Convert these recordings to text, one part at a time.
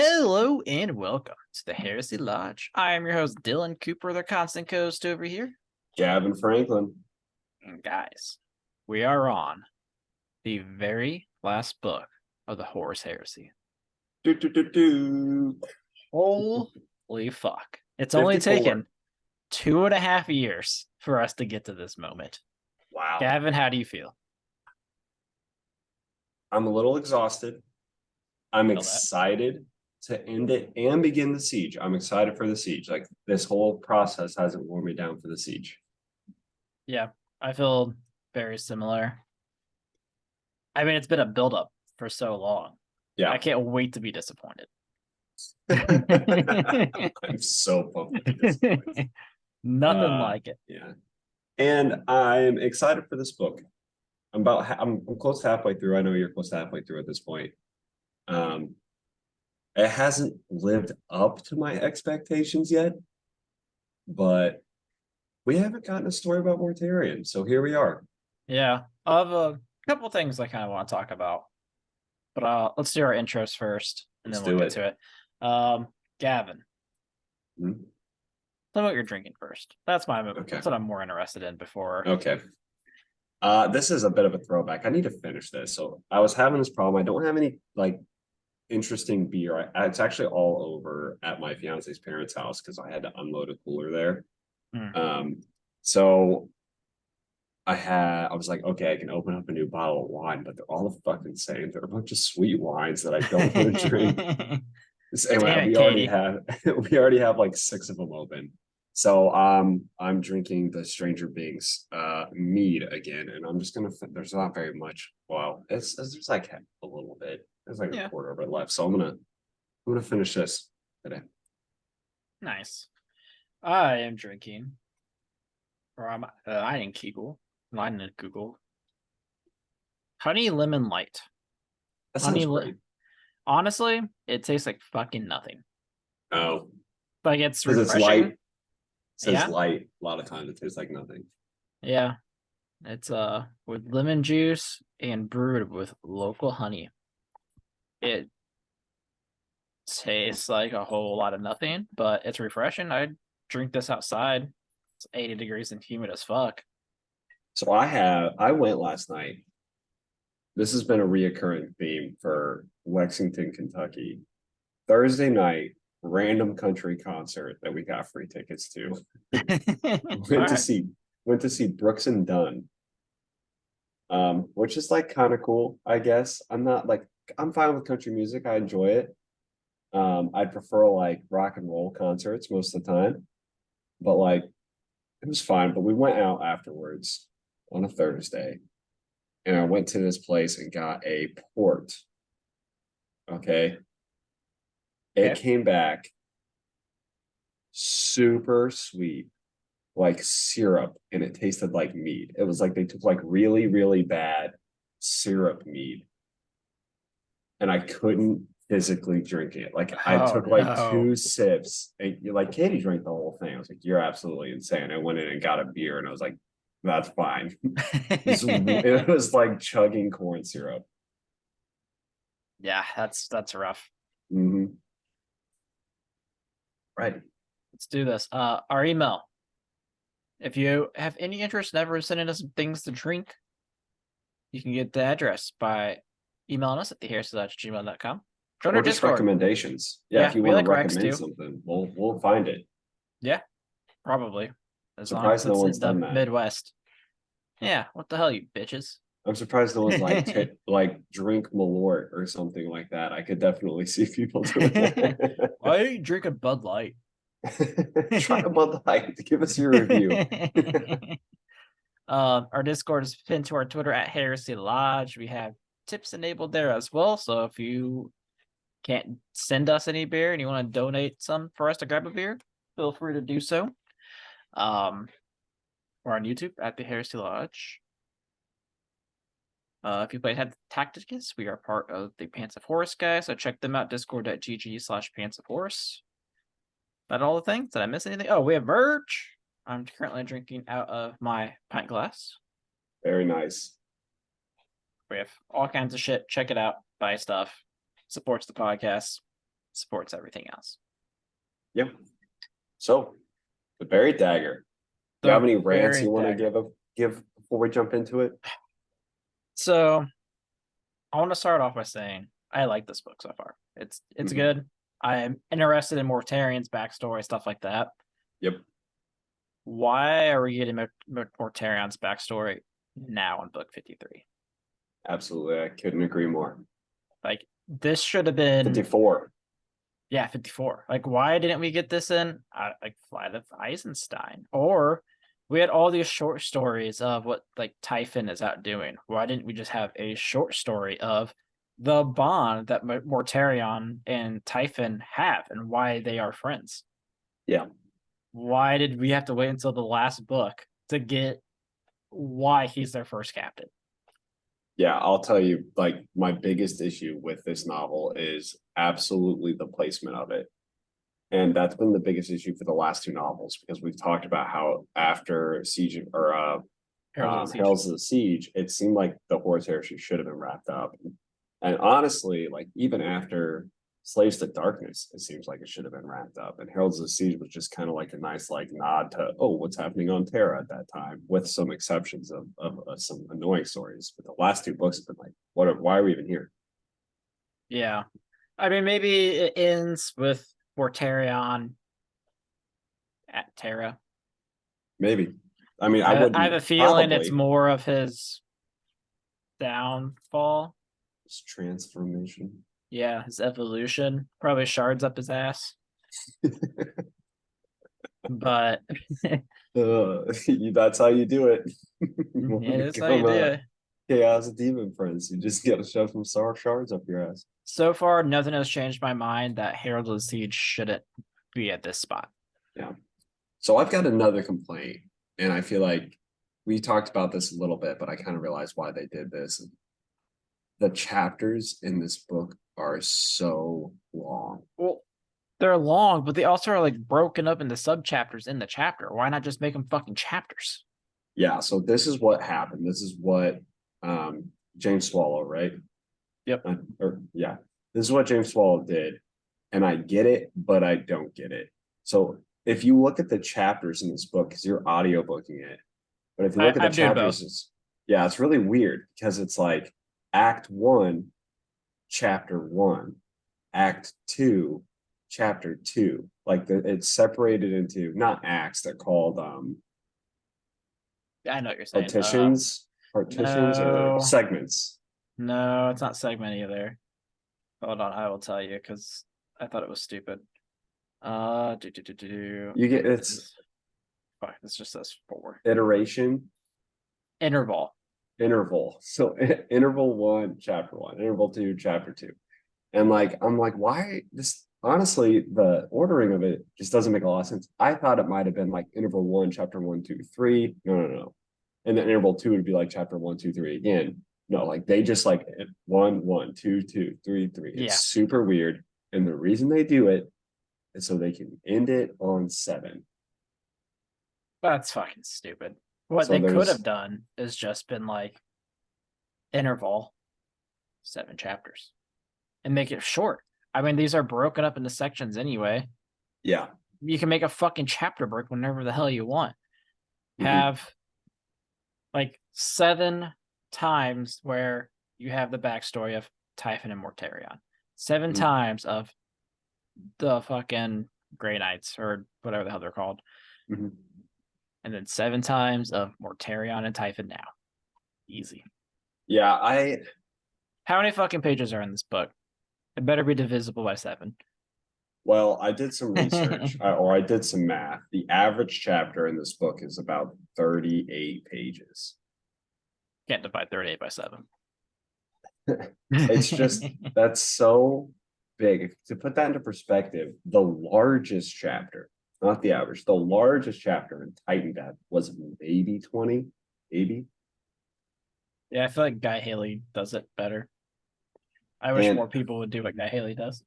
Hello and welcome to the Heresy Lodge. I am your host, Dylan Cooper, the constant co-host over here. Gavin Franklin. And guys, we are on the very last book of the Horus Heresy. Holy fuck. It's only 54. taken 2.5 years for us to get to this moment. Wow. Gavin, how do you feel? I'm a little exhausted. I'm Feel excited to end it and begin the siege. I'm excited for the siege. Like, this whole process hasn't worn me down for the siege. Yeah, I feel very similar. I mean, it's been a buildup for so long. Yeah. I can't wait to be disappointed. I'm so pumped to be disappointed. Nothing like it. Yeah. And I'm excited for this book. I'm close to halfway through. I know you're close to halfway through at this point. It hasn't lived up to my expectations yet, but we haven't gotten a story about Mortarion, so here we are. Yeah, I have a couple things I kind of want to talk about, but let's do our intros first, and then we'll get to it. Gavin, tell me what you're drinking first. That's what I'm more interested in before. Okay. This is a bit of a throwback. I need to finish this. So I was having this problem. I don't have any interesting beer. It's actually all over at my fiance's parents' house because I had to unload a cooler there. So I was like, okay, I can open up a new bottle of wine, but they're all the fucking same. They're a bunch of sweet wines that I don't want to drink. We already have like 6 of them open. So I'm drinking the Stranger Beings mead again, and I'm just gonna. There's not very much. Well, there's like a little bit. There's like a quarter of it left. So I'm gonna finish this today. Nice. I am drinking, I didn't Google. Honey lemon light. That sounds great. Honestly, it tastes like fucking nothing. Oh, like it's because refreshing. It's light. It says light. A lot of times it tastes like nothing. Yeah, it's with lemon juice and brewed with local honey. It tastes like a whole lot of nothing, but it's refreshing. I'd drink this outside. It's 80 degrees and humid as fuck. So I went last night. This has been a reoccurring theme for Lexington, Kentucky. Thursday night, random country concert that we got free tickets to. Went to see Brooks and Dunn. Which is like kind of cool, I guess. I'm fine with country music. I enjoy it. I'd prefer like rock and roll concerts most of the time, but like it was fine. But we went out afterwards on a Thursday, and I went to this place and got a port. Okay. It came back super sweet, like syrup, and it tasted like mead. It was like they took like really, really bad syrup mead, and I couldn't physically drink it. Like I took like 2 sips, and like Katie drank the whole thing. I was like, "You're absolutely insane." I went in and got a beer, and I was like, "That's fine." It was like chugging corn syrup. Yeah, that's rough. Mm-hmm. Right. Let's do this. Our email. If you have any interest in ever sending us things to drink, you can get the address by emailing us at theheresy@gmail.com. Join our Discord. Recommendations. Yeah, if you want to recommend something, we'll find it. Yeah, probably. As surprised no one's done that. Midwest. Yeah, what the hell, you bitches? I'm surprised no one's like drink Malort or something like that. I could definitely see people doing that. Why are you drinking Bud Light? Try a Bud Light. Give us your review. Our Discord is pinned to our Twitter at Heresy Lodge. We have tips enabled there as well. So if you can't send us any beer and you want to donate some for us to grab a beer, feel free to do so. We're on YouTube at the Heresy Lodge. If you played Tacticus, we are part of the Pants of Horus guys, so check them out, discord.gg/Pants of Horus. That all the things? Did I miss anything? Oh, we have merch. I'm currently drinking out of my pint glass. Very nice. We have all kinds of shit. Check it out. Buy stuff. Supports the podcast. supports everything else. Yep. So, the Buried Dagger. Do you The have any rants you Buried want to Dagger. give before we jump into it? So I want to start off by saying I like this book so far. It's good. I am interested in Mortarian's backstory, stuff like that. Yep. Why are we getting Mortarian's backstory now in book 53? Absolutely. I couldn't agree more. Like, this should have been 54. Yeah, 54. Like, why didn't we get this in like Flight of Eisenstein? Or we had all these short stories of what like Typhon is out doing. Why didn't we just have a short story of the bond that Mortarion and Typhon have and why they are friends? Yeah. Why did we have to wait until the last book to get why he's their first captain? Yeah, I'll tell you, like, my biggest issue with this novel is absolutely the placement of it. And that's been the biggest issue for the last two novels, because we've talked about how after Siege or Heralds of the Siege, it seemed like the Horus Heresy should have been wrapped up. And honestly, like, even after Slaves to Darkness, it seems like it should have been wrapped up. And Heralds of the Siege was just kind of like a nice like nod to, oh, what's happening on Terra at that time, with some exceptions of some annoying stories. But the last two books have been like, why are we even here? Yeah. I mean, maybe it ends with Mortarion at Terra. Maybe. I mean, I have a feeling it's more of his downfall. His transformation. Yeah, his evolution. Probably shards up his ass. But that's how you do it. Yeah, that's how you do it. Chaos Demon Prince. You just get to shove some shards up your ass. So far, nothing has changed my mind that Herald of the Siege shouldn't be at this spot. Yeah. So I've got another complaint, and I feel like we talked about this a little bit, but I kind of realized why they did this. The chapters in this book are so long. Well, they're long, but they also are like broken up into sub chapters in the chapter. Why not just make them fucking chapters? Yeah. So this is what happened. This is what James Swallow, right? Yep. This is what James Swallow did, and I get it, but I don't get it. So if you look at the chapters in this book, because you're audiobooking it, but if you look at the chapters, it's really weird because it's like Act 1, Chapter 1, Act 2, Chapter 2. Like it's separated into not acts; they're called I know what you're saying. partitions or segments. No, it's not segment either. Hold on, I will tell you because I thought it was stupid. You get it's just says 4 iteration interval. So interval 1, chapter 1, interval 2, chapter 2, and like I'm like, why this? Honestly, the ordering of it just doesn't make a lot of sense. I thought it might have been like interval 1, chapter 1, 2, 3. No. And then interval 2 would be like chapter 1, 2, 3 again. No, like they just like 1, 1, 2, 2, 3, 3. It's super weird. And the reason they do it is so they can end it on 7. That's fucking stupid. What they could have done is just been like interval 7 chapters and make it short. I mean, these are broken up into sections anyway. Yeah. You can make a fucking chapter break whenever the hell you want. Have like 7 times where you have the backstory of Typhon and Mortarion. 7 times of the fucking Grey Knights or whatever the hell they're called. And then 7 times of Mortarion and Typhon now. Easy. Yeah, How many fucking pages are in this book? It better be divisible by 7. Well, I did some research or I did some math. The average chapter in this book is about 38 pages. Can't divide 38 by 7. It's just, that's so big. To put that into perspective, the largest chapter, not the average, the largest chapter in Titan Death was maybe 20, maybe. Yeah, I feel like Guy Haley does it better. I wish more people would do what Guy Haley does.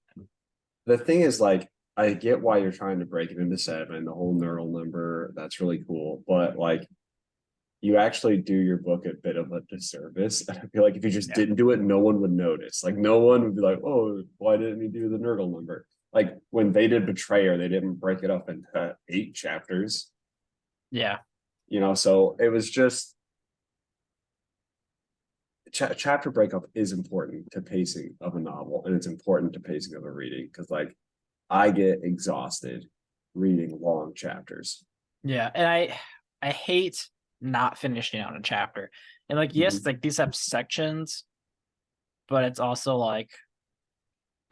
The thing is, like, I get why you're trying to break it into 7, the whole neural number, that's really cool. But like, you actually do your book a bit of a disservice. I feel like if you just didn't do it, no one would notice. Like no one would be like, oh, why didn't he do the neural number? like when they did Betrayer, they didn't break it up into 8 chapters. Yeah. So it was just chapter breakup is important to pacing of a novel, and it's important to pacing of a reading, because like I get exhausted reading long chapters. Yeah. And I hate not finishing on a chapter. And like, yes, like these have sections, but it's also like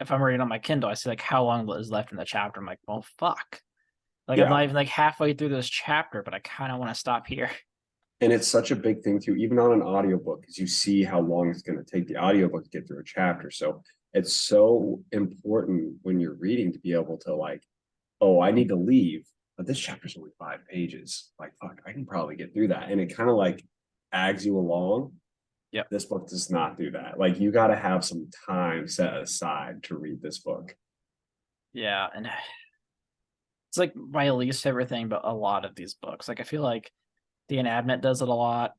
if I'm reading on my Kindle, I see like how long is left in the chapter. I'm like, well, fuck. Like I'm not even like halfway through this chapter, but I kind of want to stop here. And it's such a big thing too, even on an audiobook, because you see how long it's going to take the audiobook to get through a chapter. So it's so important when you're reading to be able to like, oh, I need to leave, but this chapter's only 5 pages. Like, fuck, I can probably get through that. And it kind of like ags you along. Yep. This book does not do that. Like, you got to have some time set aside to read this book. Yeah. And it's like my least favorite thing, but a lot of these books. Like I feel like The Inabnet does it a lot.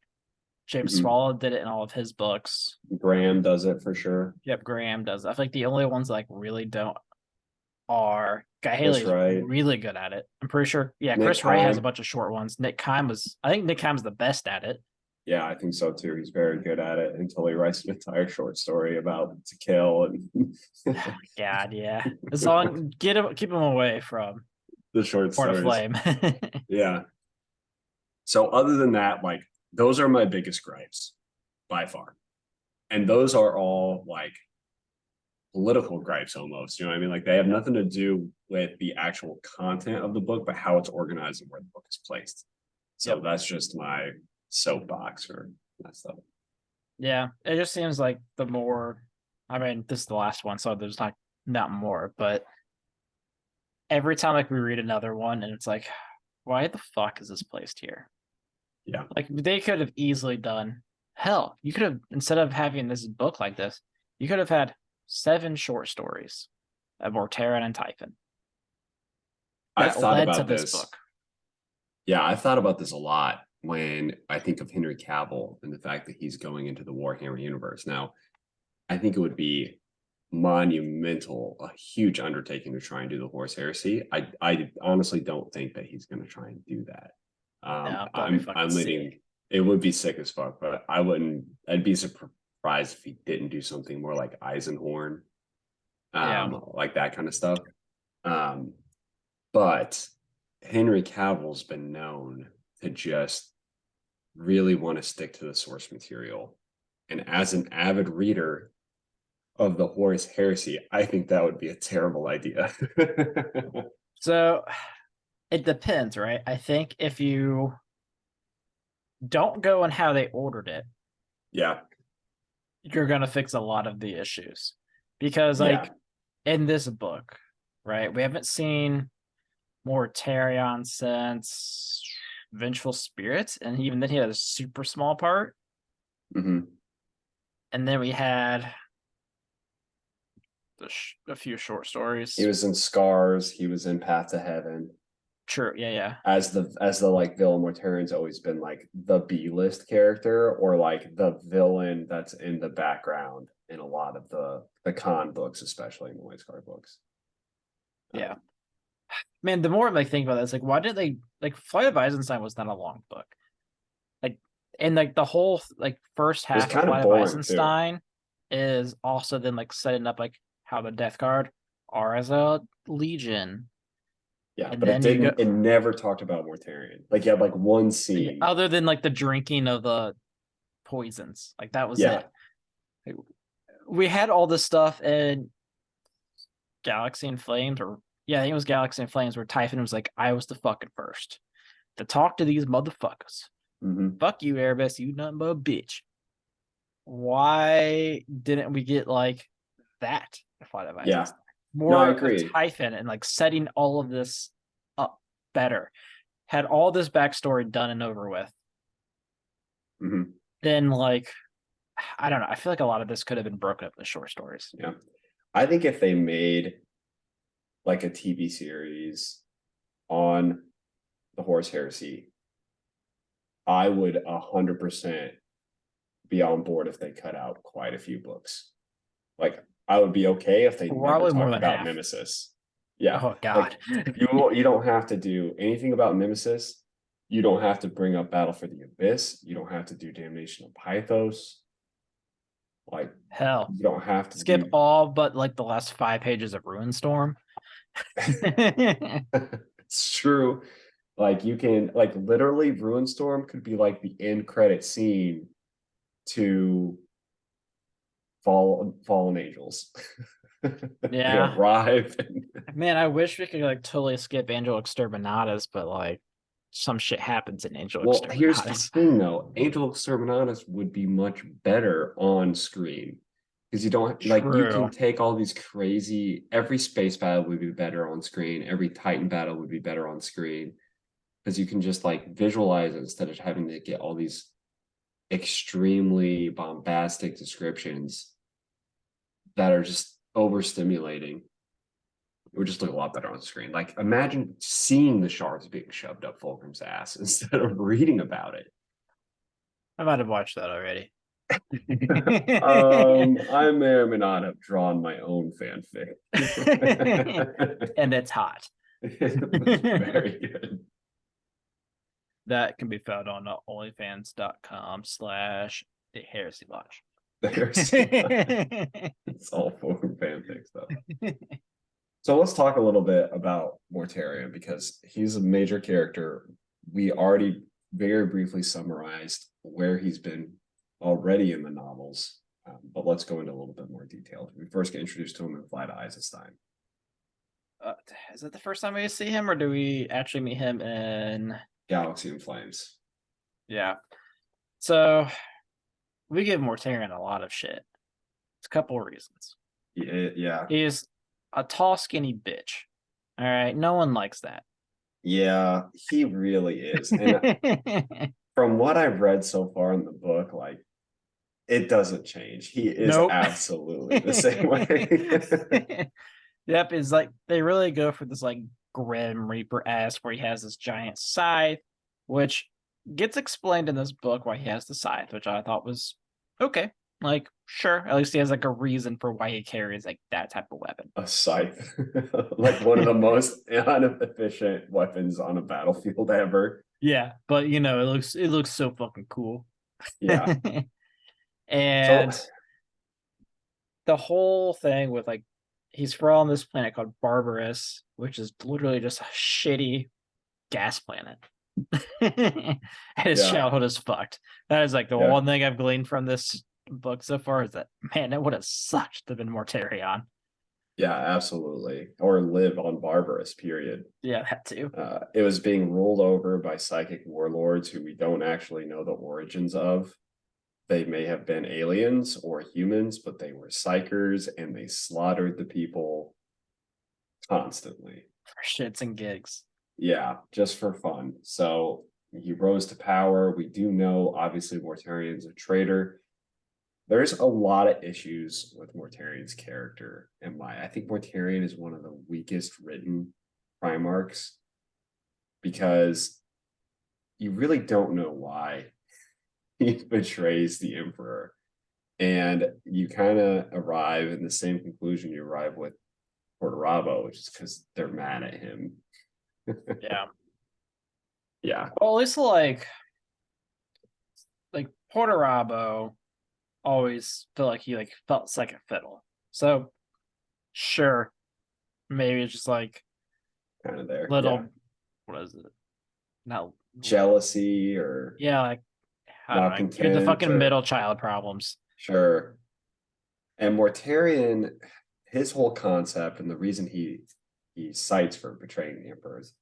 James Swallow did it in all of his books. Graham does it for sure. Yep, Graham does. I feel like the only ones like really don't are Guy Chris Haley's Wright. really good at it. I'm pretty sure. Yeah, Nick Chris Wright has a Kime. bunch of short ones. I think Nick Kime's the best at it. Yeah, I think so too. He's very good at it until he writes an entire short story about To Kill and God, yeah. As long keep him away from the short Port of stories. Flame. Yeah. So other than that, like those are my biggest gripes by far. And those are all like political gripes almost. You know what I mean? Like they have nothing to do with the actual content of the book, but how it's organized and where the book is placed. So that's just my soapbox for that stuff. Yeah, it just seems like the more, I mean, this is the last one, so there's not more, but every time like we read another one and it's like, why the fuck is this placed here? Yeah. Like they could have easily done, hell, you could have, instead of having this book like this, you could have had 7 short stories of Mortarion and Typhon. I've thought about this book. Yeah, I've thought about this a lot when I think of Henry Cavill and the fact that he's going into the Warhammer universe. Now, I think it would be monumental, a huge undertaking to try and do the Horse Heresy. I honestly don't think that he's going to try and do that. No, I'm leading. It would be sick as fuck, but I wouldn't. I'd be surprised if he didn't do something more like Eisenhorn, like that kind of stuff. But Henry Cavill's been known to just really want to stick to the source material, and as an avid reader of the Horus Heresy, I think that would be a terrible idea. So it depends, right? I think if you don't go on how they ordered it, yeah, you're gonna fix a lot of the issues. Because like in this book, right, we haven't seen Mortarion since Vengeful Spirits, and even then he had a super small part. And then we had a few short stories. He was in Scars. He was in Path to Heaven. True. Yeah. As the like villain, Mortarion's always been like the B-list character, or like the villain that's in the background in a lot of the con books, especially in the White Scar books. Yeah. Man, the more I like think about this, like why did they like Flight of Eisenstein was not a long book. Like and like the whole like first half of Flight of Eisenstein is also then like setting up like how the Death Guard are as a legion. Yeah, and but it never talked about Mortarion. Like you had like one scene. Other than like the drinking of the poisons. Like that was it. Like, we had all this stuff in Galaxy and Flames, or I think it was Galaxy and Flames, where Typhon was like, I was the fucking first to talk to these motherfuckers. Fuck you, Erebus, you nothing but a bitch. Why didn't we get like that? More I agree. of Typhon and like setting all of this up better. Had all this backstory done and over with. Then like, I don't know. I feel like a lot of this could have been broken up into short stories. Yeah. I think if they made like a TV series on the Horus Heresy, I would 100% be on board if they cut out quite a few books. Like I would be okay if they never talked about Nemesis. Yeah, Oh God. like you don't have to do anything about Nemesis. You don't have to bring up Battle for the Abyss. You don't have to do Damnation of Pythos. Like Hell. you don't have to Skip do. all but like the last 5 pages of Ruinstorm. It's true. Like you can like literally Ruinstorm could be like the end credit scene to Fallen Angels. They Yeah. arrive. Man, I wish we could like totally skip Angel Exterminatus, but like some shit happens in Angel Well, here's the Exterminatus. thing though. Angel Exterminatus would be much better on screen. Because you don't like you can True. take all these crazy every space battle would be better on screen, every Titan battle would be better on screen. Because you can just like visualize it instead of having to get all these extremely bombastic descriptions that are just overstimulating. It would just look a lot better on screen. Like imagine seeing the shards being shoved up Fulcrum's ass instead of reading about it. I might have watched that already. I may or may not have drawn my own fanfic. And it's hot. It was very good. That can be found on onlyfans.com/ the Heresy Lodge. It's all Fulcrum fanfic stuff. So let's talk a little bit about Mortarion because he's a major character. We already very briefly summarized where he's been already in the novels, but let's go into a little bit more detail. We first get introduced to him in Flight of Eisenstein. Is it the first time we see him, or do we actually meet him in Galaxy in Flames? Yeah. So we give Mortarion a lot of shit. It's a couple of reasons. Yeah. He's a tall, skinny bitch. All right. No one likes that. Yeah, he really is. And from what I've read so far in the book, like it doesn't change. He is Nope. absolutely the same way. Yep, is like they really go for this like Grim Reaper-esque where he has this giant scythe, which gets explained in this book why he has the scythe, which I thought was okay. Like, sure, at least he has like a reason for why he carries like that type of weapon. A scythe, like one of the most inefficient weapons on a battlefield ever. Yeah, but you know, it looks so fucking cool. Yeah. So And the whole thing with like he's from this planet called Barbarous, which is literally just a shitty gas planet. And his yeah, childhood is fucked. That is like the yeah, one thing I've gleaned from this book so far is that man, it would have sucked to have been Mortarion. yeah, absolutely. Or live on Barbarous, period. Yeah, that too. It was being ruled over by psychic warlords who we don't actually know the origins of. They may have been aliens or humans, but they were psychers and they slaughtered the people constantly. For shits and gigs. Yeah, just for fun. So he rose to power. We do know, obviously, Mortarion's a traitor. There's a lot of issues with Mortarion's character and why I think Mortarion is one of the weakest written Primarchs because you really don't know why he betrays the Emperor. And you kind of arrive in the same conclusion you arrive with Portorabo, which is because they're mad at him. Yeah. Yeah. Well, at least like Portorabo always felt like he like felt second fiddle. So sure, maybe it's just like Kind of there. little Yeah. what is it? Not Jealousy or yeah, like I don't know, you're the malcontent fucking or middle child problems. sure. And Mortarion, his whole concept and the reason he cites for betraying the emperors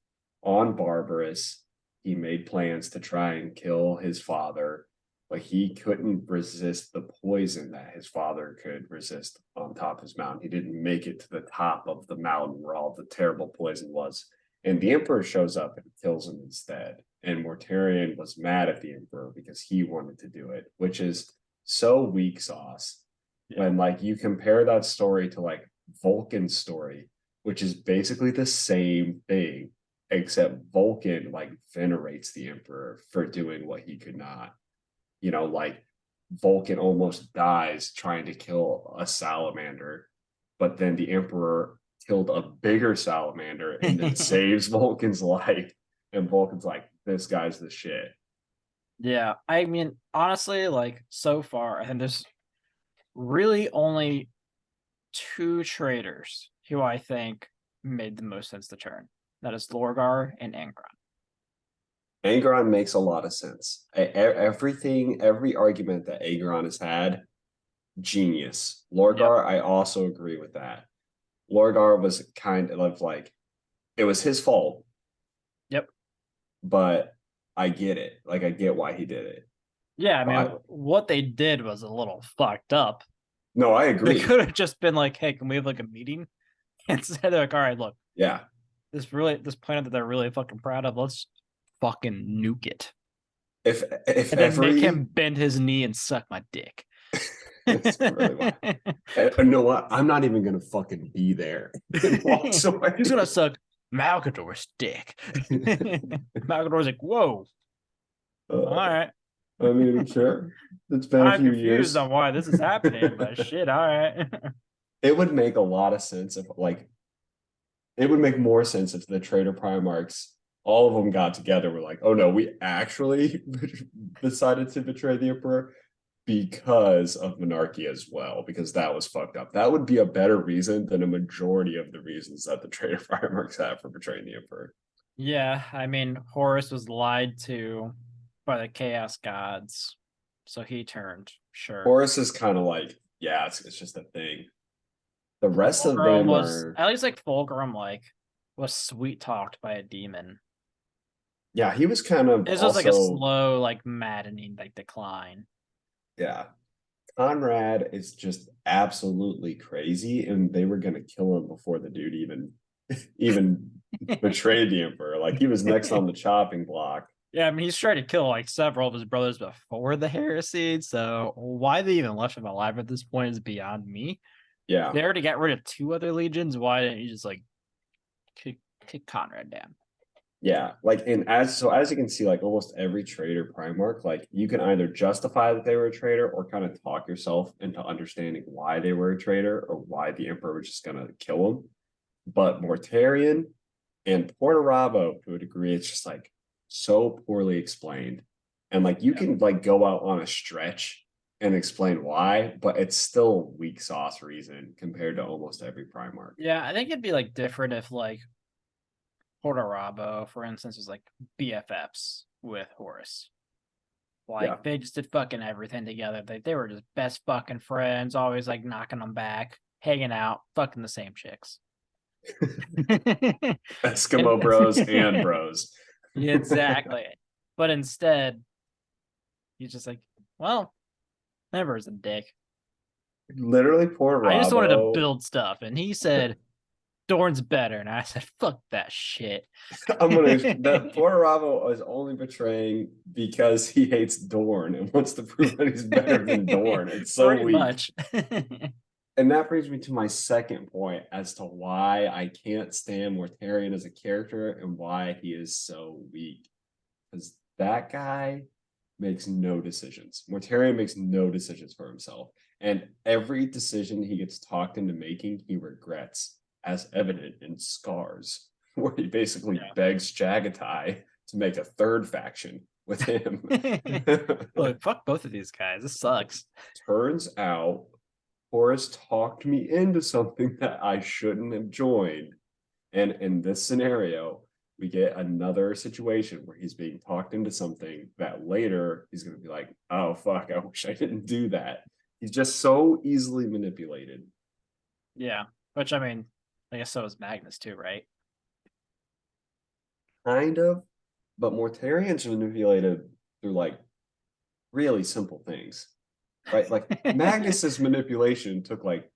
on Barbarous, he made plans to try and kill his father, but he couldn't resist the poison that his father could resist on top of his mountain. He didn't make it to the top of the mountain where all the terrible poison was. And the emperor shows up and kills him instead. And Mortarion was mad at the emperor because he wanted to do it, which is so weak sauce. Yeah. When like you compare that story to like Vulcan's story, which is basically the same thing, except Vulcan like venerates the emperor for doing what he could not. You know, like Vulcan almost dies trying to kill a salamander, but then the emperor killed a bigger salamander and then saves Vulcan's life. And Vulcan's like, this guy's the shit. Yeah, I mean, honestly, like so far, I think there's really only 2 traders who I think made the most sense to turn. That is Lorgar and Angron. Angron makes a lot of sense. Every argument that Angron has had, genius. Lorgar, I also agree with that. Lorgar was kind of like, it was his fault. Yep. But I get it. Like, I get why he did it. Yeah, I mean, what they did was a little fucked up. No, I agree. They could have just been like, hey, can we have like a meeting? Instead, they're like, all right, look. Yeah. This planet that they're really fucking proud of, let's fucking nuke it. If and then make him bend his knee and suck my dick. That's really wild. No, what? I'm not even gonna fucking be there. He's gonna suck Malgador's dick. Malgador's like, whoa. All right. I mean, sure. It's been a few years on why this is happening, but shit, all right. It would make a lot of sense if, like, it would make more sense if the Trader Primarchs, all of them got together, were like, oh no, we actually decided to betray the Emperor because of monarchy as well, because that was fucked up. That would be a better reason than a majority of the reasons that the Trader Primarchs have for betraying the Emperor. Yeah, I mean, Horus was lied to by the Chaos Gods, so he turned, sure. Horus is kind of like, yeah, it's just a thing. The rest of them are... At least like Fulgrim, like, was sweet talked by a demon. Yeah, he was kind of... It's just like a slow, like, maddening, like, decline. Yeah. Conrad is just absolutely crazy, and they were going to kill him before the dude even betrayed the Emperor. Like, he was next on the chopping block. Yeah, I mean, he's tried to kill like several of his brothers before the Heresy, so why they even left him alive at this point is beyond me. Yeah. They already got rid of 2 other legions. Why didn't you just like kick Conrad down? Yeah, like, and as you can see, like almost every traitor Primarch, like you can either justify that they were a traitor or kind of talk yourself into understanding why they were a traitor or why the Emperor was just gonna kill them. But Mortarion and Portorabo, to a degree, it's just like so poorly explained. And like you can like go out on a stretch and explain why, but it's still weak sauce reason compared to almost every Primarch. Yeah, I think it'd be like different if like Portorabo, for instance, was like BFFs with Horus. Like they just did fucking everything together. They were just best fucking friends, always like knocking them back, hanging out, fucking the same chicks. Eskimo bros and bros. Yeah, exactly. But instead, he's just like, well, Never's a dick. Literally, poor Robbo. I just wanted to build stuff, and he said Dorn's better, and I said, fuck that shit. That poor Robbo is only betraying because he hates Dorn and wants to prove that he's better than Dorn. It's so pretty weak. Much. And that brings me to my second point as to why I can't stand Mortarion as a character and why he is so weak. Because that guy makes no decisions. Mortarion makes no decisions for himself. And every decision he gets talked into making, he regrets, as evident in Scars, where he basically begs Chagatai to make a third faction with him. Look, fuck both of these guys. This sucks. Turns out Horus talked me into something that I shouldn't have joined. And in this scenario, we get another situation where he's being talked into something that later he's going to be like, oh, fuck, I wish I didn't do that. He's just so easily manipulated. Yeah, which, I mean, I guess so is Magnus too, right? Kind of, but Mortarion's manipulated through, like, really simple things. Right, like Magnus's manipulation took like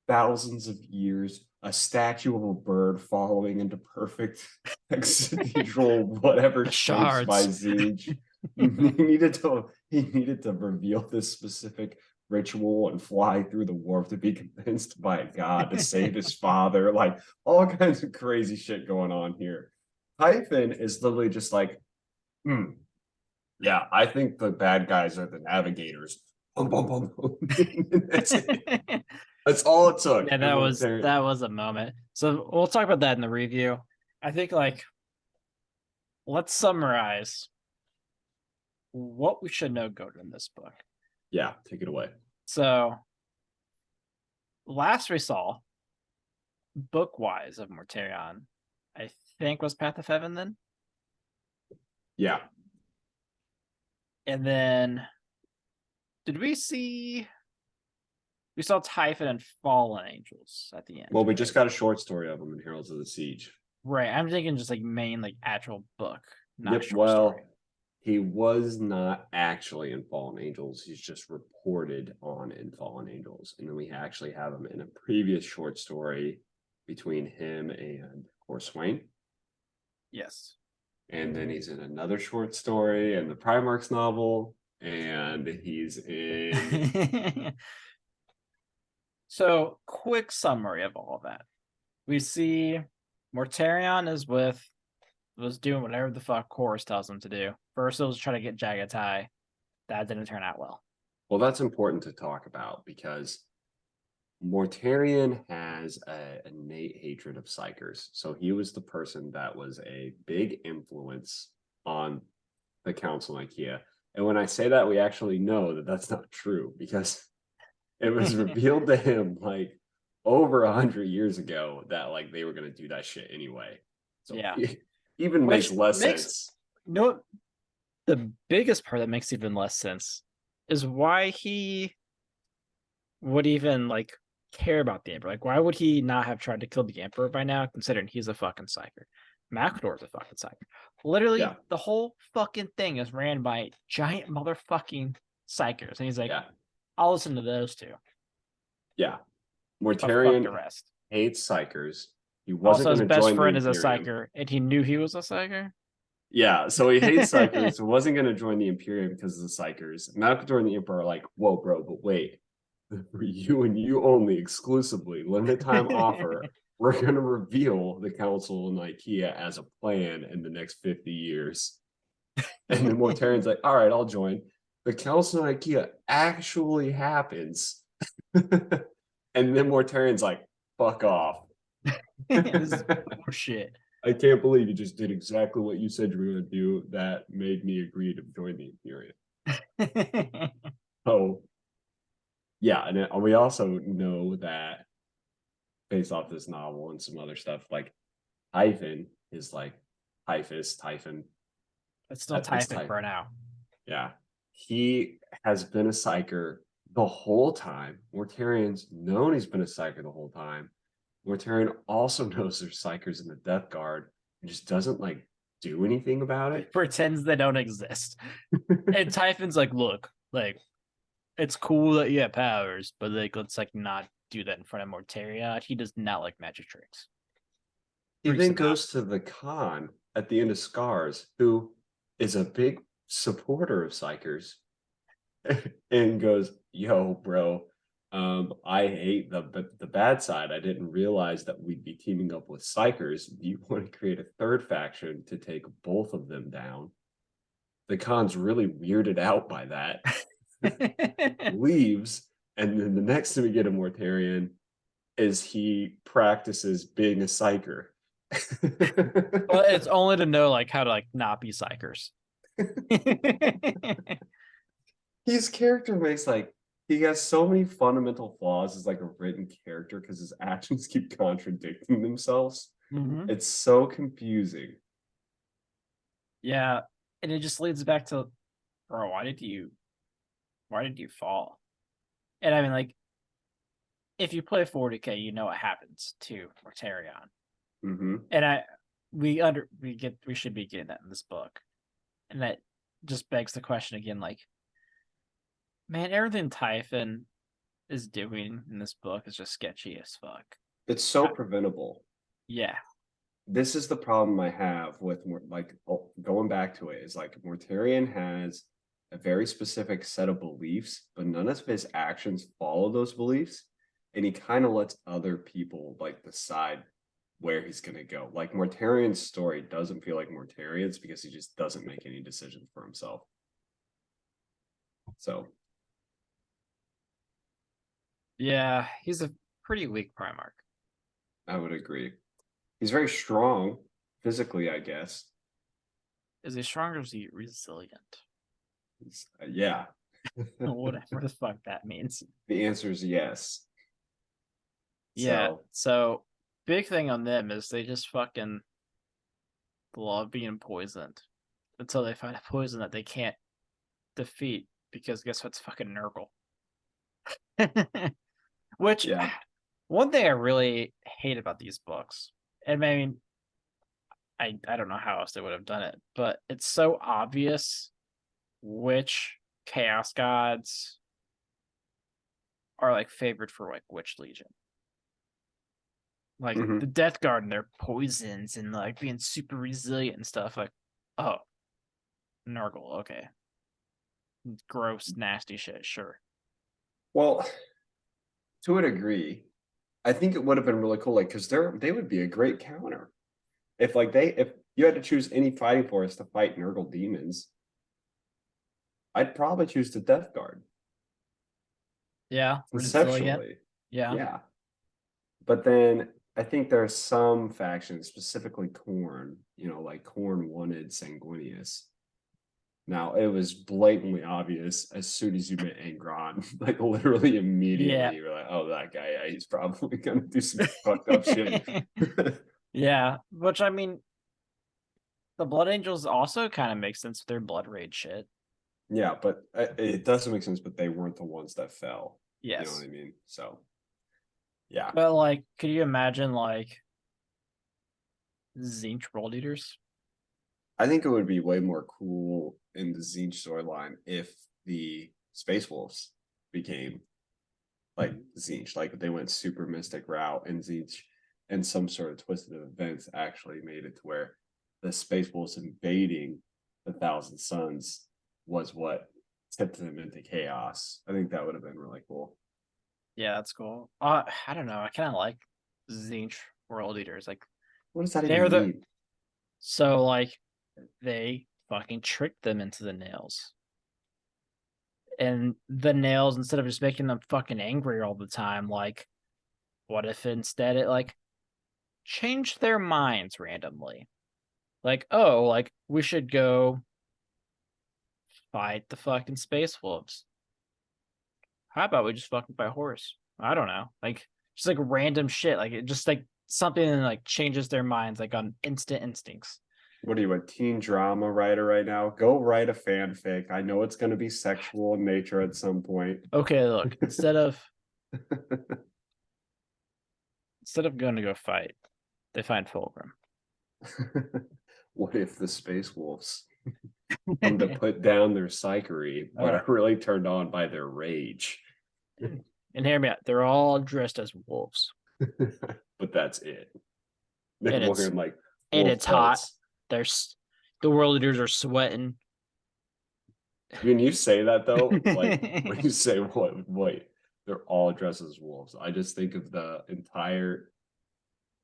thousands of years, a statue of a bird following into perfect hexadedral whatever shapes by Siege. he needed to reveal this specific ritual and fly through the warp to be convinced by God to save his father. Like all kinds of crazy shit going on here. Hyphen is literally just like, yeah, I think the bad guys are the navigators. Boom, boom, boom. That's it. That's all it took. Yeah, that was a moment. So we'll talk about that in the review. I think like let's summarize what we should know going in this book. Yeah, take it away. So last we saw book wise of Mortarion, I think was Path of Heaven then. Yeah. And then did we saw Typhon and Fallen Angels at the end. Well, we right? just got a short story of them in Heralds of the Siege. Right. I'm thinking just like main like actual book, not Yep. short Well, story. he was not actually in Fallen Angels. He's just reported on in Fallen Angels. And then we actually have him in a previous short story between him and Swain. Yes. And then he's in another short story in the Primarch's novel. And he's in So, quick summary of all of that. We see Mortarion was doing whatever the fuck Chorus tells him to do. First, it was try to get Jagatai. That didn't turn out well. Well, that's important to talk about because Mortarion has an innate hatred of psychers. So he was the person that was a big influence on the Council in IKEA. And when I say that, we actually know that that's not true because it was revealed to him like over 100 years ago that like they were going to do that shit anyway. So Yeah, even makes less sense. No, the biggest part that makes even less sense is why he would even like care about the Emperor. Like, why would he not have tried to kill the Emperor by now, considering he's a fucking psyker? Macador's a fucking psyker. Literally, the whole fucking thing is ran by giant motherfucking psychers. And he's like, I'll listen to those two. Yeah. Mortarion the rest. Hates psychers. He wasn't also, his best friend is a Imperium. psyker, and he knew he was a psyker. Yeah, so he hates psychers. He wasn't going to join the Imperium because of the psychers. Malcador and the Emperor are like, whoa, bro, but wait. For you and you only, exclusively, limited time offer, we're going to reveal the Council in IKEA as a plan in the next 50 years. And then Mortarion's like, all right, I'll join. The Council in IKEA actually happens. And then Mortarion's like, fuck off. This is shit. I can't believe you just did exactly what you said you were going to do. That made me agree to join the Imperium. Oh, yeah. And we also know that based off this novel and some other stuff, like Typhon is like Typhon. It's still Typhon for now. Yeah. He has been a psyker the whole time. Mortarion's known he's been a psyker the whole time. Mortarion also knows there's psychers in the Death Guard and just doesn't like do anything about it. Pretends they don't exist. And Typhon's like, look, like it's cool that you have powers, but like let's like not do that in front of Mortarion. He does not like magic tricks. He then goes to the Khan at the end of Scars, who is a big supporter of psychers, and goes, yo, bro, I hate the bad side. I didn't realize that we'd be teaming up with psychers. Do you want to create a third faction to take both of them down? The Khan's really weirded out by that. Leaves, and then the next thing we get a Mortarion is he practices being a psyker. Well, it's only to know like how to like not be psychers. His character makes like he has so many fundamental flaws as like a written character because his actions keep contradicting themselves. Mm-hmm. It's so confusing. Yeah, and it just leads back to, bro, why did you fall? And I mean, like, if you play 40k, you know what happens to Mortarion. Mm-hmm. And we should be getting that in this book, and that just begs the question again, like, man, everything Typhon is doing in this book is just sketchy as fuck. It's so preventable. Yeah. This is the problem I have with like going back to it is like Mortarion has a very specific set of beliefs, but none of his actions follow those beliefs. And he kind of lets other people like decide where he's going to go. Like Mortarion's story doesn't feel like Mortarion's because he just doesn't make any decisions for himself. So. Yeah, he's a pretty weak Primarch. I would agree. He's very strong physically, I guess. Is he strong or is he resilient? Yeah. Whatever the fuck that means. The answer is yes. Yeah, So so big thing on them is they just fucking love being poisoned until they find a poison that they can't defeat because guess what's fucking Nurgle. Which yeah. one thing I really hate about these books, and I mean, I don't know how else they would have done it, but it's so obvious which chaos gods are like favored for like which legion. Like Mhm. the Death Guard and their poisons and like being super resilient and stuff. Like, oh, Nurgle, okay. Gross, nasty shit, sure. Well, to a degree, I think it would have been really cool, like, because they would be a great counter. If you had to choose any fighting force to fight Nurgle demons, I'd probably choose the Death Guard. Yeah, resilient. Conceptually, Yeah. yeah. But then I think there are some factions, specifically Khorne, like Khorne wanted Sanguinius. Now it was blatantly obvious as soon as you met Angron, like literally immediately, Yeah. you were like, "Oh, that guy, yeah, he's probably gonna do some fucked up shit." Yeah, which I mean, the Blood Angels also kind of make sense with their blood rage shit. Yeah, but it doesn't make sense. But they weren't the ones that fell. You know what Yes. I mean? So, yeah, But like, could you imagine like Zinch World Eaters? I think it would be way more cool in the Zinch storyline if the Space Wolves became like Zinch, like they went super mystic route, and Zinch and some sort of twisted events actually made it to where the Space Wolves invading the Thousand Suns was what tipped them into chaos. I think that would have been really cool. Yeah, that's cool. I don't know. I kind of like Zinch World Eaters. Like What does that they're even the mean? so like they fucking tricked them into the nails. And the nails, instead of just making them fucking angry all the time, like what if instead it like changed their minds randomly? Like, oh, like we should go fight the fucking space wolves. How about we just fucking buy horse? I don't know. Like just like random shit. Like it just like something that like changes their minds like on instant instincts. What are you, a teen drama writer right now? Go write a fanfic. I know it's going to be sexual in nature at some point. Okay, look, instead of going to go fight, they find Fulgrim. What if the Space Wolves come to put down their psychery, but are really turned on by their rage? And hear me out, they're all dressed as wolves. But that's it. They're And wearing like and wolf it's hot. coats. There's the world leaders are sweating. When you say that though, like when you say what, wait, they're all dressed as wolves. I just think of the entire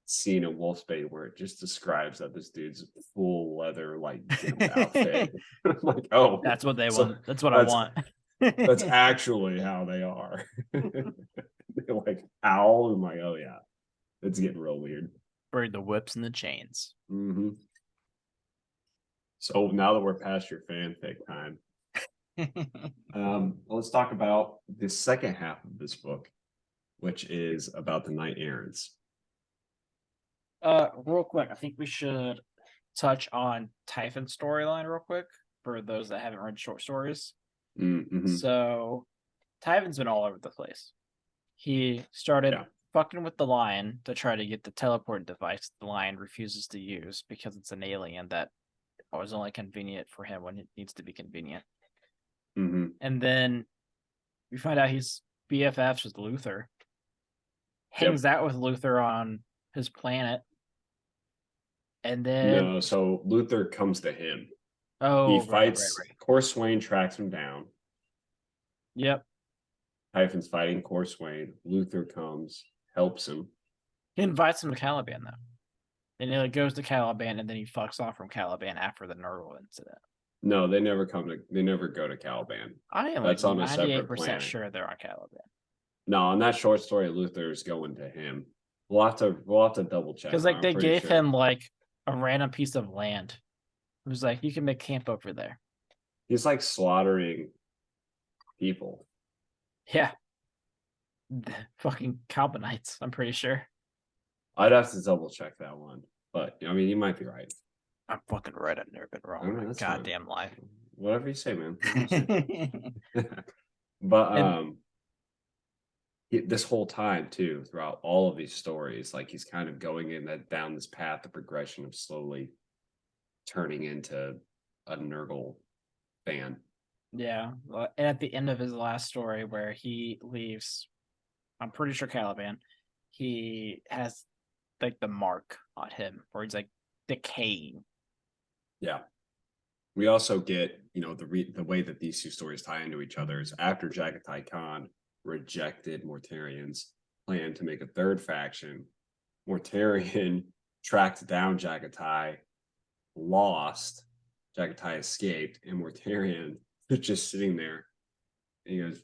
scene in Wolfsbane where it just describes that this dude's full leather like gimp outfit. I'm like, oh, That's what they so want. That's what I that's want. that's actually how they are. They're like owl. I'm like, oh yeah, it's getting real weird. Buried the whips and the chains. Mm-hmm. So now that we're past your fanfic time, let's talk about the second half of this book, which is about the Knight Errants. Real quick, I think we should touch on Typhon's storyline real quick for those that haven't read short stories. Mm-hmm. So Typhon's been all over the place. He started fucking with the lion to try to get the teleport device the lion refuses to use because it's an alien that was only convenient for him when it needs to be convenient. Mm-hmm. And then we find out he's BFFs with Luther, hangs out with Luther on his planet, and then no, so Luther comes to him. he fights. Corswain tracks him down. Yep. Typhon's fighting Corswain. Luther comes, helps him. He invites him to Caliban though. And he goes to Caliban and then he fucks off from Caliban after the Nurgle incident. No, they never go to Caliban. I am like 98% sure they're on Caliban. No, on that short story, Luther's going to him. We'll have to double check. Because But like I'm they pretty gave sure. him like a random piece of land. It was like you can make camp over there. He's like slaughtering people. Yeah, fucking Calvinites. I'm pretty sure. I'd have to double check that one, but I mean, you might be right. I'm fucking right. I've never been I wrong don't in know, my that's goddamn life. fine. Whatever you say, man. Whatever you say. But And this whole time too, throughout all of these stories, like he's kind of going in that down this path, the progression of slowly turning into a Nurgle fan. yeah, and at the end of his last story where he leaves, I'm pretty sure Caliban, he has like the mark on him where he's like decaying. Yeah. We also get, the way that these two stories tie into each other is after Jagatai Khan rejected Mortarian's plan to make a third faction, Mortarian tracked down Jagatai, lost, Jagatai escaped, and Mortarian was just sitting there. And he goes,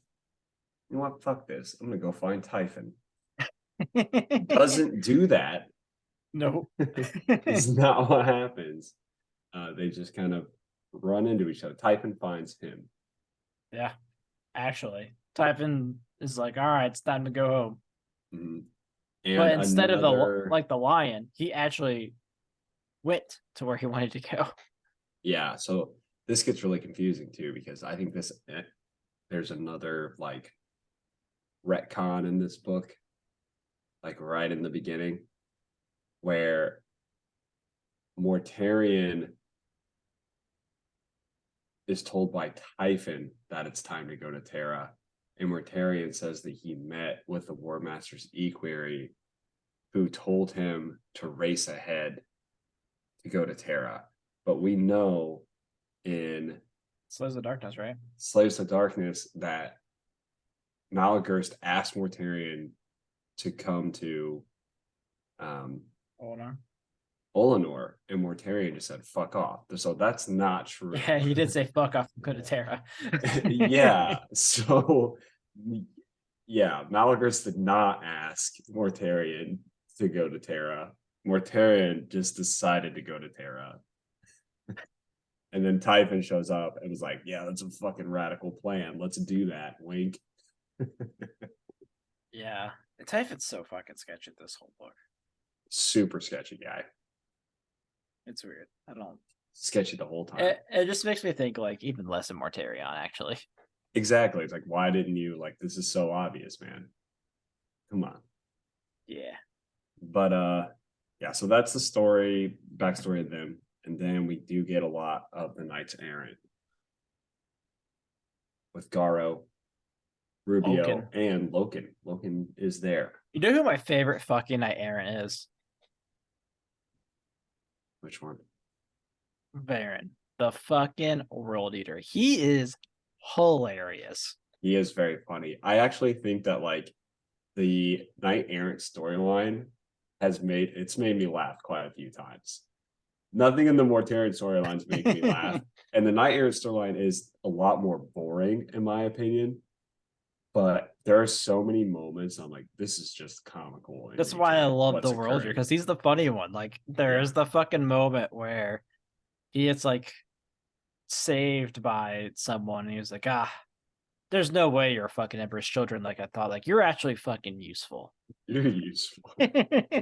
you know what? Fuck this. I'm gonna go find Typhon. Doesn't do that. No. It's not what happens. They just kind of run into each other. Typhon finds him. Yeah, actually, Typhon is like, all right, it's time to go home. Mm-hmm. But And instead of another, the lion, he actually went to where he wanted to go. yeah. So this gets really confusing too, because I think there's another like retcon in this book, like right in the beginning, where Mortarian is told by Typhon that it's time to go to Terra. And Mortarian says that he met with the War Master's Equerry, who told him to race ahead to go to Terra. But we know in Slaves of Darkness, right? Slaves of Darkness that Malagurst asked Mortarian to come to Oh no. Olenor, and Mortarian just said, fuck off. So that's not true. Yeah, he did say fuck off and go to Terra. Yeah. So, yeah, Malagurst did not ask Mortarian to go to Terra. Mortarian just decided to go to Terra. And then Typhon shows up and was like, yeah, that's a fucking radical plan. Let's do that. Wink. Yeah. Typhon's so fucking sketchy this whole book. Super sketchy guy. It's weird. I don't. Sketchy the whole time. It just makes me think like even less of Mortarion, actually. Exactly. It's like, why didn't you, like, this is so obvious, man. Come on. Yeah. But yeah, so that's the backstory of them. And then we do get a lot of the Knights Errant with Garo, Rubio, Loken. and Loken. Loken is there. You know who my favorite fucking Knight Errant is? Which one? Varen, the fucking World Eater. He is hilarious. He is very funny. I actually think that like the Knight Errant storyline made me laugh quite a few times. Nothing in the Mortarian storylines make me laugh. And the Knight Errant storyline is a lot more boring, in my opinion. But there are so many moments I'm like, this is just comical. That's why I love what's the World Eater, because he's the funny one. Like there's the fucking moment where he gets like saved by someone, and he was like, there's no way you're a fucking Emperor's Children like I thought. Like you're actually fucking useful. You're useful.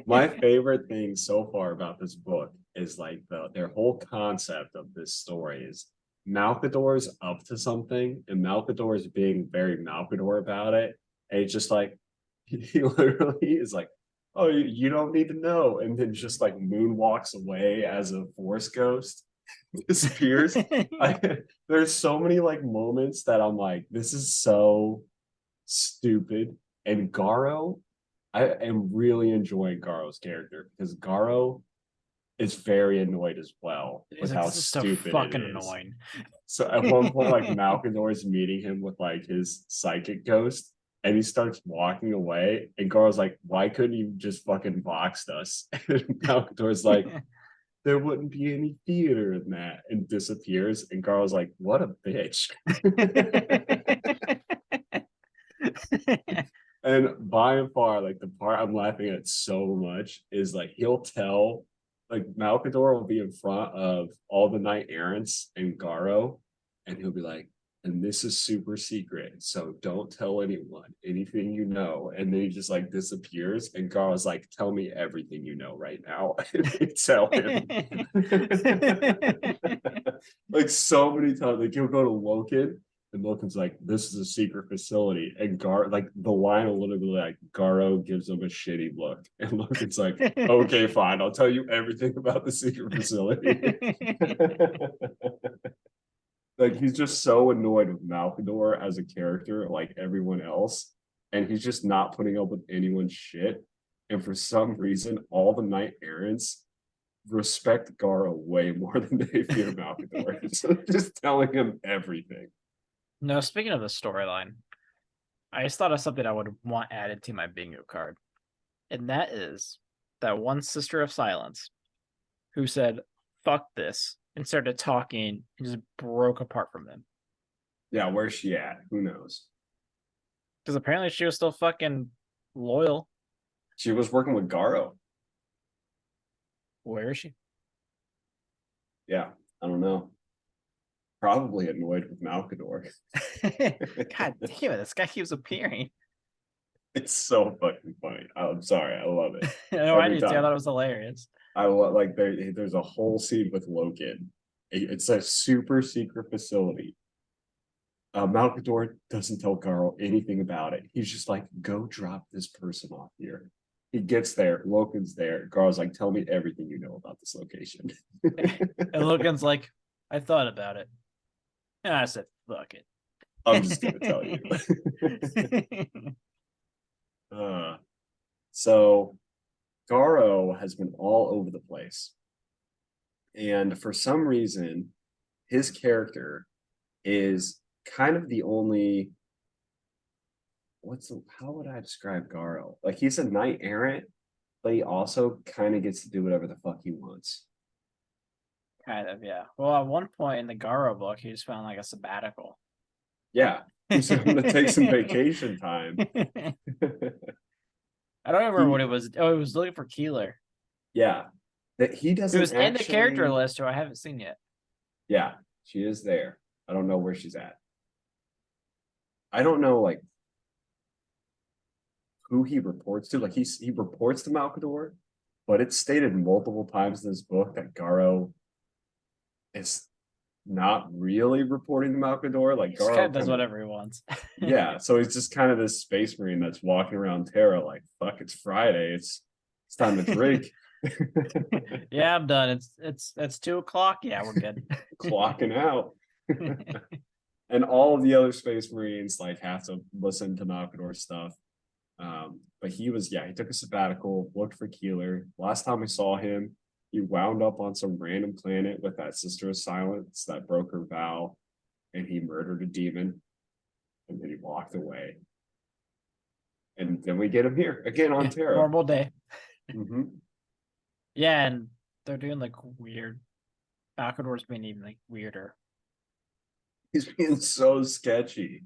My favorite thing so far about this book is like their whole concept of this story is Malcador's up to something, and Malcador's being very Malcador about it. And it's just like he literally is like, "Oh, you don't need to know," and then just like moonwalks away as a force ghost, disappears. There's so many like moments that I'm like, this is so stupid. And Garo, I am really enjoying Garo's character because Garo is very annoyed as well with how this is so stupid fucking it is. annoying. So at one point, like Malcador is meeting him with like his psychic ghost, and he starts walking away, and Garo's like, "Why couldn't you just fucking boxed us?" And Malcador's like, "There wouldn't be any theater in that," and disappears. And Garo's like, "What a bitch." And by and far, like the part I'm laughing at so much is like he'll tell, like Malkador will be in front of all the knight errants and Garo, and he'll be like, and this is super secret, so don't tell anyone anything you know. And then he just like disappears, and Garo's like, tell me everything you know right now. And they tell him. Like so many times, like he'll go to Loken. And Loken's like, this is a secret facility. And like the line will literally be like, Garo gives him a shitty look. And Loken's like, okay, fine. I'll tell you everything about the secret facility. Like he's just so annoyed with Malkador as a character, like everyone else. And he's just not putting up with anyone's shit. And for some reason, all the knight errants respect Garo way more than they fear Malkador. So just telling him everything. No, speaking of the storyline, I just thought of something I would want added to my bingo card. And that is that one Sister of Silence who said, fuck this, and started talking and just broke apart from them. Yeah, where's she at? Who knows? Because apparently she was still fucking loyal. She was working with Garo. Where is she? Yeah, I don't know. Probably annoyed with Malkador. God damn it, this guy keeps appearing. It's so fucking funny. I'm sorry, I love it. No, I did too. I thought it was hilarious. I like there's a whole scene with Loken. It's a super secret facility. Malkador doesn't tell Garo anything about it. He's just like, go drop this person off here. He gets there, Loken's there. Garo's like, tell me everything you know about this location. And Loken's like, I thought about it. And I said, fuck it. I'm just gonna tell you. So Garo has been all over the place. And for some reason, his character is kind of the only how would I describe Garo? Like he's a knight errant, but he also kind of gets to do whatever the fuck he wants. Kind of, yeah. Well, at one point in the Garo book, he just found like a sabbatical. Yeah. He's going to take some vacation time. I don't remember what it was. Oh, it was looking for Keeler. Yeah. That he doesn't. It was in the character list, who I haven't seen yet. Yeah, she is there. I don't know where she's at. I don't know like who he reports to. Like he reports to Malkador, but it's stated multiple times in this book that Garo is not really reporting to Malkador. Like Garo kind of does whatever he wants. Yeah, so he's just kind of this space marine that's walking around Terra like, fuck, it's Friday. It's time to drink. Yeah, I'm done. It's 2:00. Yeah, we're good. Clocking out. And all of the other space marines like have to listen to Malkador stuff. But he took a sabbatical, looked for Keeler. Last time we saw him, he wound up on some random planet with that Sister of Silence that broke her vow, and he murdered a demon, and then he walked away. And then we get him here again on Terra. Normal day. Mm-hmm. Yeah, and they're doing like weird. Malkador's being even like weirder. He's being so sketchy.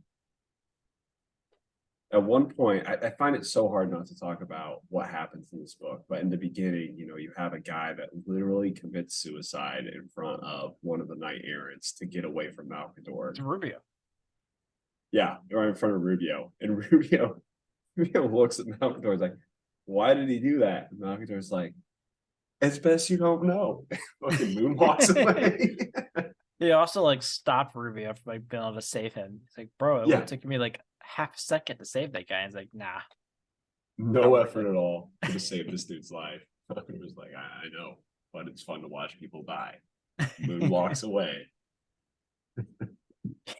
At one point, I find it so hard not to talk about what happens in this book, but in the beginning, you have a guy that literally commits suicide in front of one of the knight errants to get away from Malkador. It's Rubio. Yeah, right in front of Rubio. And Rubio looks at Malkador, is like, why did he do that? And Malkador's like, it's best you don't know. Fucking moonwalks away. He also like stopped Rubio from like being able to save him. It's like, bro, it took me like half a second to save that guy. And he's like, nah. No effort at all to save this dude's life. It was like, I know, but it's fun to watch people die. Moon walks away.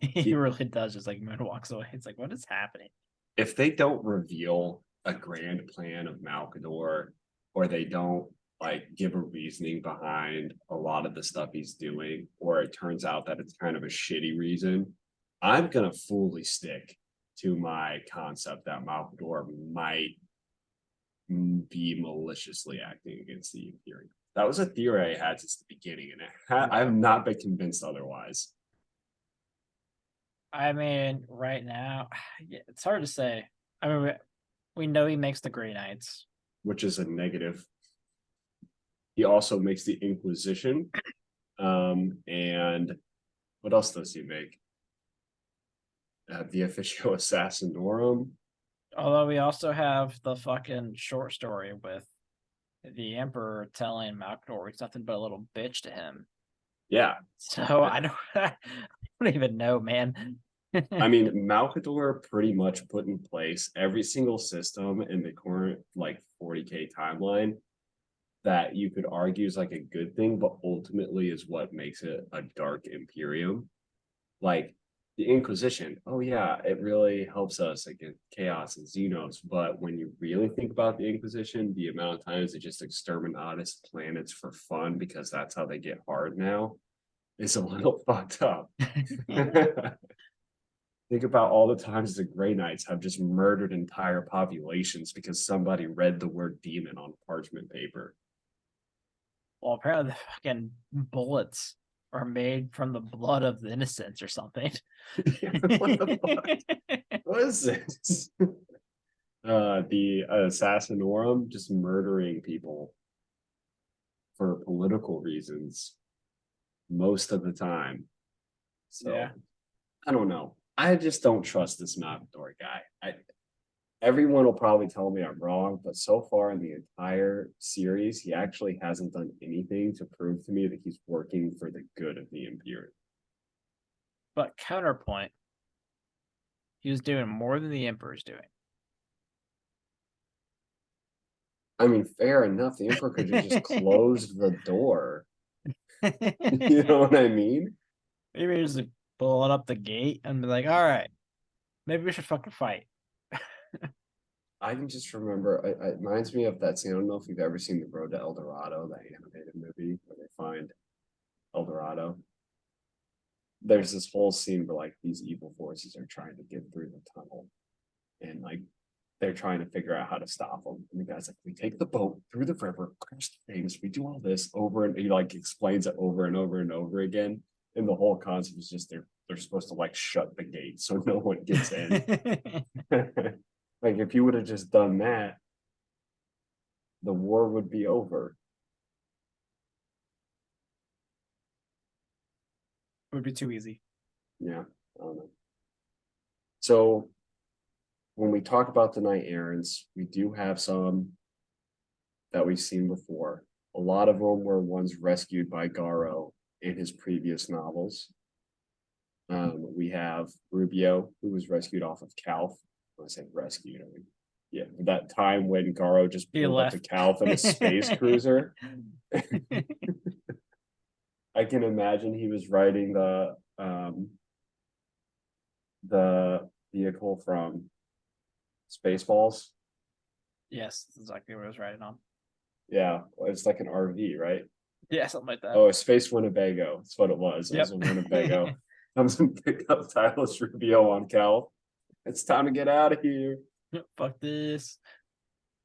He really does just like Moon walks away. It's like, what is happening? If they don't reveal a grand plan of Malkador, or they don't like give a reasoning behind a lot of the stuff he's doing, or it turns out that it's kind of a shitty reason, I'm gonna fully stick to my concept that Malkador might be maliciously acting against the Imperium. That was a theory I had since the beginning, and I have not been convinced otherwise. I mean, right now, it's hard to say. I mean, We know he makes the Grey Knights. which is a negative. He also makes the Inquisition. And what else does he make? The Officio Assassinorum. Although we also have the fucking short story with the Emperor telling Malkador he's nothing but a little bitch to him. Yeah. So I don't even know, man. I mean, Malkador pretty much put in place every single system in the current like 40K timeline that you could argue is like a good thing, but ultimately is what makes it a dark imperium. Like the Inquisition, oh yeah, it really helps us against chaos and Xenos. But when you really think about the Inquisition, the amount of times they just exterminatus planets for fun because that's how they get hard now is a little fucked up. Think about all the times the Grey Knights have just murdered entire populations because somebody read the word demon on parchment paper. Well, apparently the fucking bullets are made from the blood of the innocents or something. What the fuck? What is this? The Assassinorum just murdering people for political reasons most of the time. So Yeah. I don't know. I just don't trust this Malkador guy. Everyone will probably tell me I'm wrong, but so far in the entire series, he actually hasn't done anything to prove to me that he's working for the good of the Imperium. But counterpoint, he was doing more than the Emperor's doing. I mean, fair enough. The Emperor could have just closed the door. You know what I mean? Maybe just like, pull it up the gate and be like, all right, maybe we should fucking fight. I can just remember, it reminds me of that scene. I don't know if you've ever seen The Road to El Dorado, that animated movie where they find El Dorado. There's this whole scene where like these evil forces are trying to get through the tunnel and like they're trying to figure out how to stop them. And the guy's like, we take the boat through the river, crash the things, we do all this over, and he like explains it over and over and over again. And the whole concept is just they're supposed to like shut the gate so no one gets in. Like if you would have just done that, the war would be over. Would be too easy. Yeah, I don't know. So when we talk about the Knight Errants, we do have some that we've seen before. A lot of them were ones rescued by Garo in his previous novels. We have Rubio, who was rescued off of Calth. When I say rescued, I mean, yeah, that time when Garo just pulled up to Calth in a space cruiser. I can imagine he was riding the vehicle from Spaceballs. Yes, that's exactly what I was writing on. Yeah, it's like an RV, right? Yeah, something like that. Oh, Space Winnebago. That's what it was. It Yep. was a Winnebago. Comes and pick up Tylus Rubio on Cal. It's time to get out of here. Fuck this.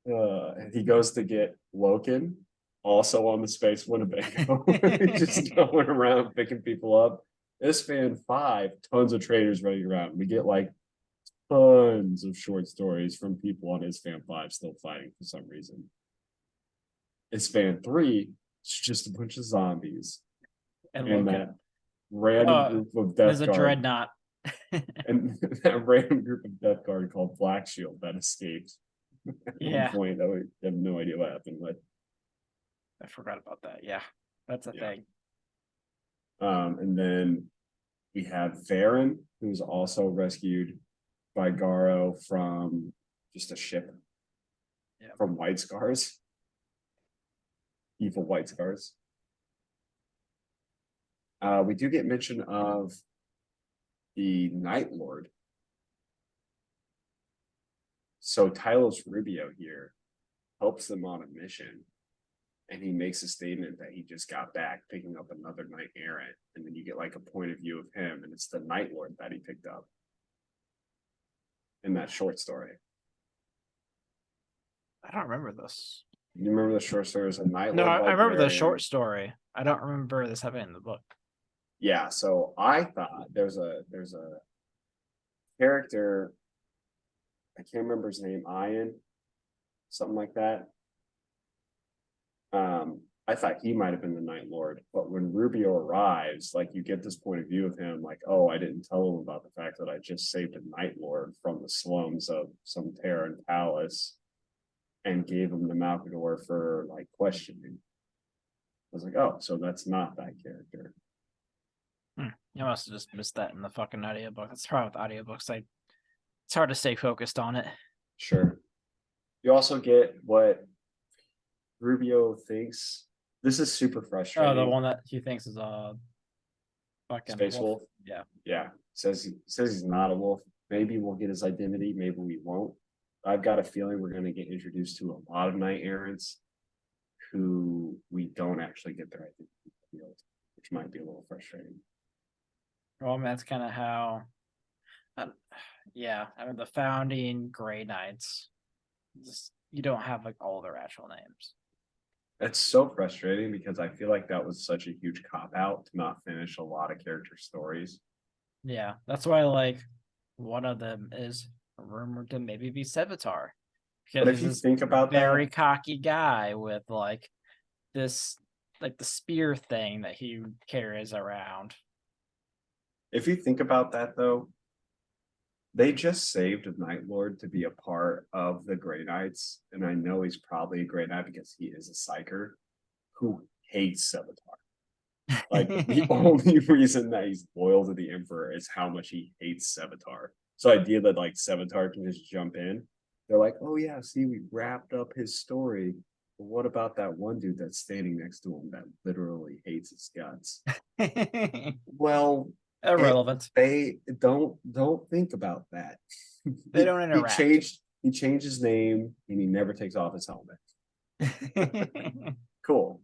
He goes to get Loken, also on the Space Winnebago. Just going around picking people up. This fan 5, tons of traders running around. We get like tons of short stories from people on his fan 5 still fighting for some reason. His fan 3, it's just a bunch of zombies. And that random group of Death There's a Guard. dreadnought. And that random group of Death Guard called Black Shield that escaped. Yeah. At one point, I have no idea what happened with. I forgot about that. Yeah, that's a thing. And then we have Varen, who's also rescued by Garo from just a ship. Yeah. From White Scars. Evil White Scars. We do get mention of the Night Lord. So Tylos Rubio here helps them on a mission. And he makes a statement that he just got back picking up another Knight Errant. And then you get like a point of view of him, and it's the Night Lord that he picked up in that short story. I don't remember this. You remember the short story as a Night Lord? No, I remember the short story. I don't remember this happening in the book. Yeah, so I thought there's a character. I can't remember his name, Ian, something like that. I thought he might have been the Night Lord, but when Rubio arrives, like you get this point of view of him, like, oh, I didn't tell him about the fact that I just saved a Night Lord from the slums of some Terran palace and gave him the Malcador for like questioning. I was like, oh, so that's not that character. You must have just missed that in the fucking audiobook. That's probably with audiobooks. It's hard to stay focused on it. Sure. You also get what Rubio thinks. This is super frustrating. Oh, the one that he thinks is a fucking Space wolf. Yeah. Yeah. Says he's not a wolf. Maybe we'll get his identity, maybe we won't. I've got a feeling we're going to get introduced to a lot of knight errants who we don't actually get their identity revealed, which might be a little frustrating. Well, I mean, that's kind of how. Yeah, I mean the founding Grey Knights. You don't have like all their actual names. It's so frustrating because I feel like that was such a huge cop out to not finish a lot of character stories. Yeah, that's why like one of them is rumored to maybe be Sevatar. But if you think about very that, cocky guy with like this like the spear thing that he carries around. if you think about that though, they just saved a Night Lord to be a part of the Grey Knights, and I know he's probably a Grey Knight because he is a psyker who hates Sevatar. Like the only reason that he's loyal to the Emperor is how much he hates Sevatar. So the idea that like Sevatar can just jump in, they're like, oh yeah, see, we wrapped up his story. But what about that one dude that's standing next to him that literally hates his guts? Well, irrelevant. They don't think about that. They don't interact. He changed his name and he never takes off his helmet. Cool.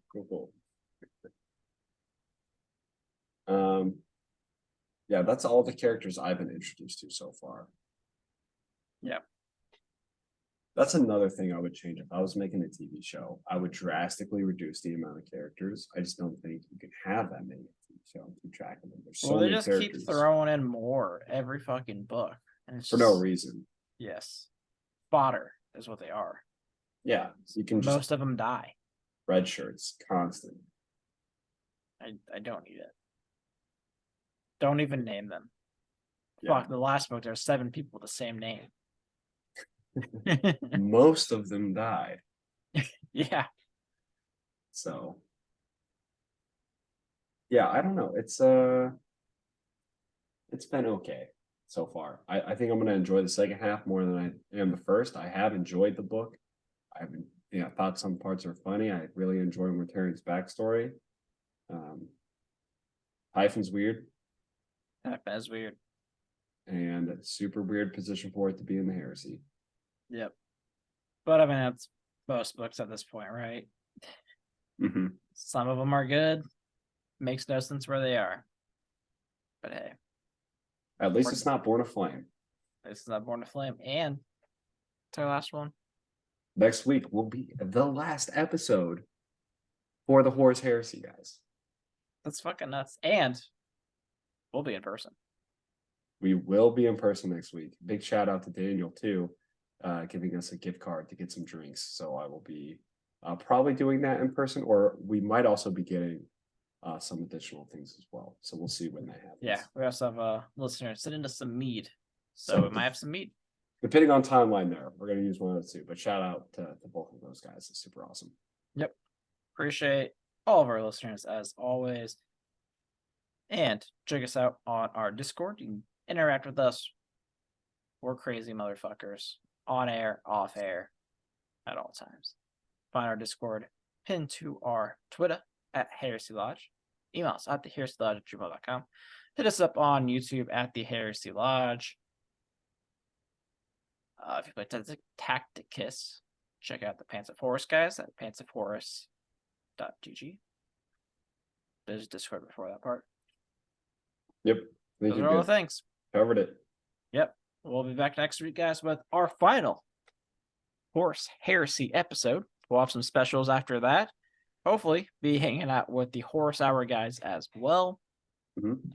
Yeah, that's all the characters I've been introduced to so far. Yeah. That's another thing I would change if I was making a TV show. I would drastically reduce the amount of characters. I just don't think you can have that many TV show and keep track of them. There's so many characters. Keep throwing in more every fucking book. And it's for no reason. Yes. Fodder is what they are. Yeah. So you can just most of them die. Red shirts, constant. I don't need it. Don't even name them. Yeah. Fuck, the last book, there's 7 people with the same name. Most of them died. Yeah. So yeah, I don't know. It's been okay so far. I think I'm gonna enjoy the second half more than I am the first. I have enjoyed the book. I've thought some parts are funny. I really enjoy Mortarian's backstory. Hyphen's weird. That's weird. And a super weird position for it to be in the Heresy. Yep. But I mean, that's most books at this point, right? Mm-hmm. Some of them are good. Makes no sense where they are. But hey. At least it's not Born of Flame. It's not Born of Flame. And it's our last one. Next week will be the last episode for the Horus Heresy, guys. That's fucking nuts. And we'll be in person. We will be in person next week. Big shout out to Daniel, too, giving us a gift card to get some drinks. So I will be probably doing that in person, or we might also be getting some additional things as well. So we'll see when that happens. Yeah, we also have listeners sending us some mead. So we might have some mead. Depending on timeline there, we're going to use one of the two. But shout out to both of those guys. It's super awesome. Yep. Appreciate all of our listeners as always. And check us out on our Discord. You can interact with us. We're crazy motherfuckers. On air, off air, at all times. Find our Discord pinned to our Twitter at Heresy Lodge. Email us at theheresylodge@gmail.com. Hit us up on YouTube at the Heresy Lodge. If you play Tacticus, check out the Pants of Horus guys at pantsofhorus.gg. There's Discord before that part. Yep. Those are all the things. Covered it. Yep. We'll be back next week, guys, with our final Horus Heresy episode. We'll have some specials after that. Hopefully, be hanging out with the Horus Hour guys as well. Mm-hmm.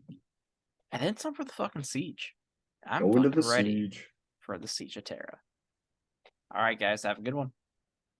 And then some for the fucking siege. I'm Go into fucking the ready siege. for the Siege of Terra. All right, guys, have a good one.